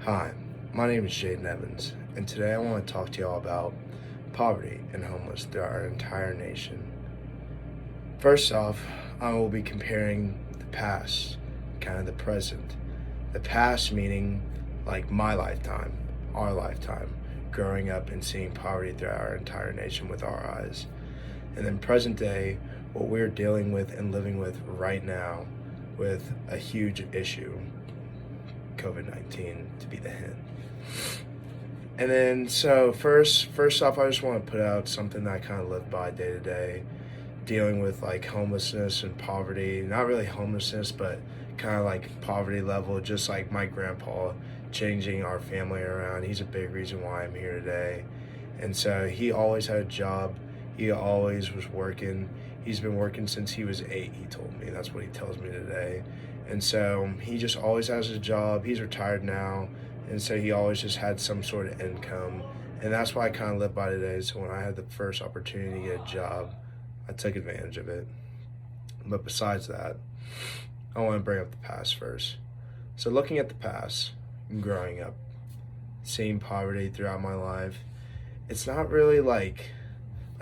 Hi, my name is Jaden Evans, and today I want to talk to y'all about poverty and homeless throughout our entire nation. First off, I will be comparing the past, kind of the present. The past meaning like my lifetime, our lifetime, growing up and seeing poverty throughout our entire nation with our eyes. And then present day, what we're dealing with and living with right now with a huge issue, COVID-19 to be the hint. And then, so first off, I just want to put out something that I kind of live by day to day, dealing with like homelessness and poverty. Not really homelessness, but kind of like poverty level. Just like my grandpa changing our family around. He's a big reason why I'm here today. And so he always had a job. He always was working. He's been working since he was 8. He told me. That's what he tells me today. And so he just always has a job. He's retired now. And so he always just had some sort of income. And that's why I kind of live by today. So when I had the first opportunity to get a job, I took advantage of it. But besides that, I want to bring up the past first. So looking at the past, growing up, seeing poverty throughout my life, it's not really like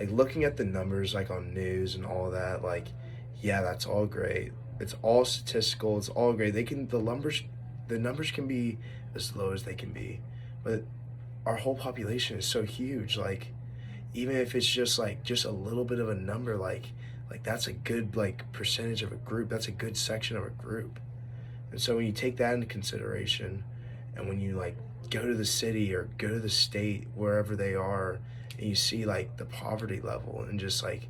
looking at the numbers like on news and all that, like, yeah, that's all great. It's all statistical, it's all great. The numbers can be as low as they can be. But our whole population is so huge. Like, even if it's just a little bit of a number, like that's a good like percentage of a group. That's a good section of a group. And so when you take that into consideration, and when you like go to the city or go to the state, wherever they are, and you see like the poverty level and just like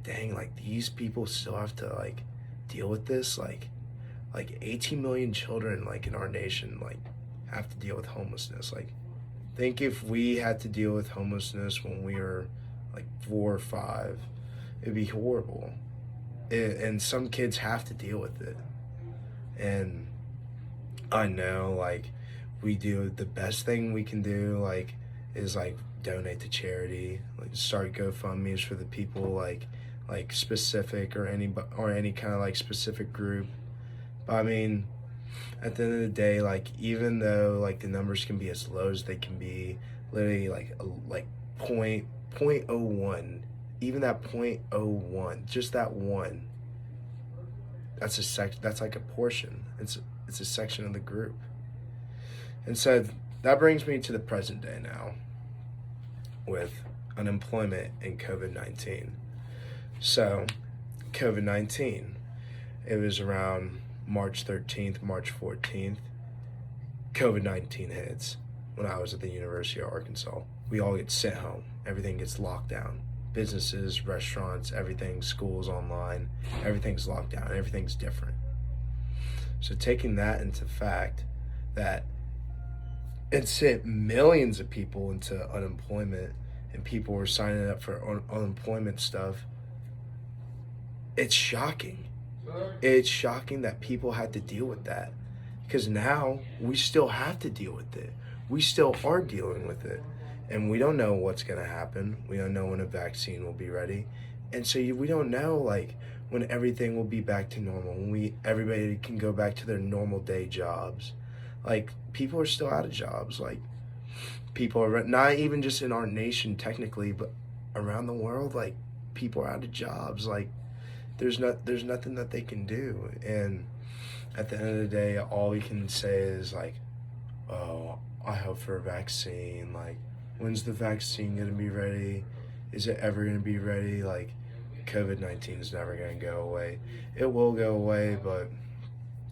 dang, like these people still have to like deal with this, like 18 million children like in our nation like have to deal with homelessness. Like, think if we had to deal with homelessness when we were like 4 or 5, it'd be horrible. And some kids have to deal with it. And I know like we do the best thing we can do like is like donate to charity, like start GoFundMe's for the people like specific or any kind of like specific group. But I mean, at the end of the day, like even though like the numbers can be as low as they can be, literally like point oh one, even that point oh one, just that one, that's like a portion. It's a section of the group. And so that brings me to the present day now with unemployment and COVID-19. So COVID-19, it was around March 13th, March 14th, COVID-19 hits when I was at the University of Arkansas. We all get sent home. Everything gets locked down. Businesses, restaurants, everything, schools online, everything's locked down. Everything's different. So taking that into fact that it sent millions of people into unemployment and people were signing up for unemployment stuff, it's shocking. It's shocking that people had to deal with that, because now we still have to deal with it. We still are dealing with it, and we don't know what's going to happen. We don't know when a vaccine will be ready, and so we don't know like when everything will be back to normal, when everybody can go back to their normal day jobs. Like, people are still out of jobs. Like, people are not even just in our nation technically, but around the world. Like, people are out of jobs. Like, there's nothing that they can do. And at the end of the day, all we can say is like, oh, I hope for a vaccine. Like, when's the vaccine gonna be ready? Is it ever gonna be ready? Like, COVID-19 is never gonna go away. It will go away, but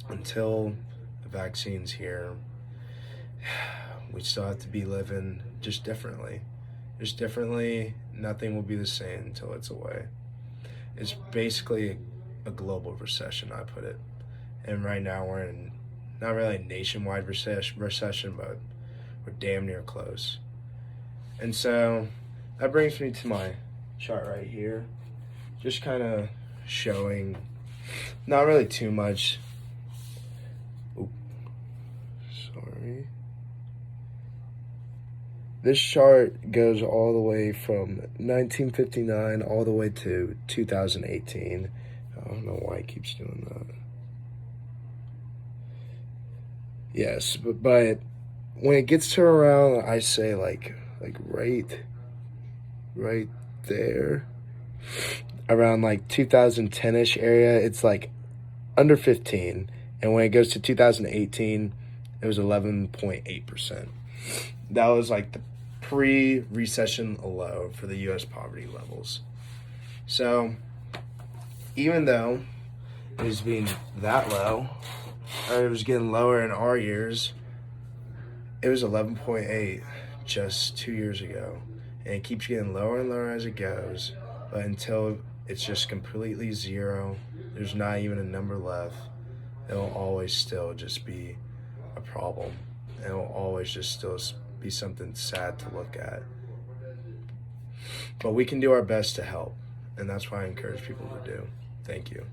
until the vaccine's here, we still have to be living just differently. Just differently, nothing will be the same until it's away. It's basically a global recession, I put it. And right now we're in not really a nationwide recession, but we're damn near close. And so that brings me to my chart right here. Just kind of showing, not really too much. Oop, sorry. This chart goes all the way from 1959 all the way to 2018. I don't know why it keeps doing that. Yes, but when it gets to around, I say like right there, around like 2010ish area, it's like under 15, and when it goes to 2018, it was 11.8%. That was like the pre-recession low for the U.S. poverty levels. So even though it was being that low, or it was getting lower in our years, it was 11.8 just 2 years ago, and it keeps getting lower and lower as it goes. But until it's just completely zero, there's not even a number left, it'll always still just be a problem. It'll always just still be something sad to look at. But we can do our best to help, and that's what I encourage people to do. Thank you.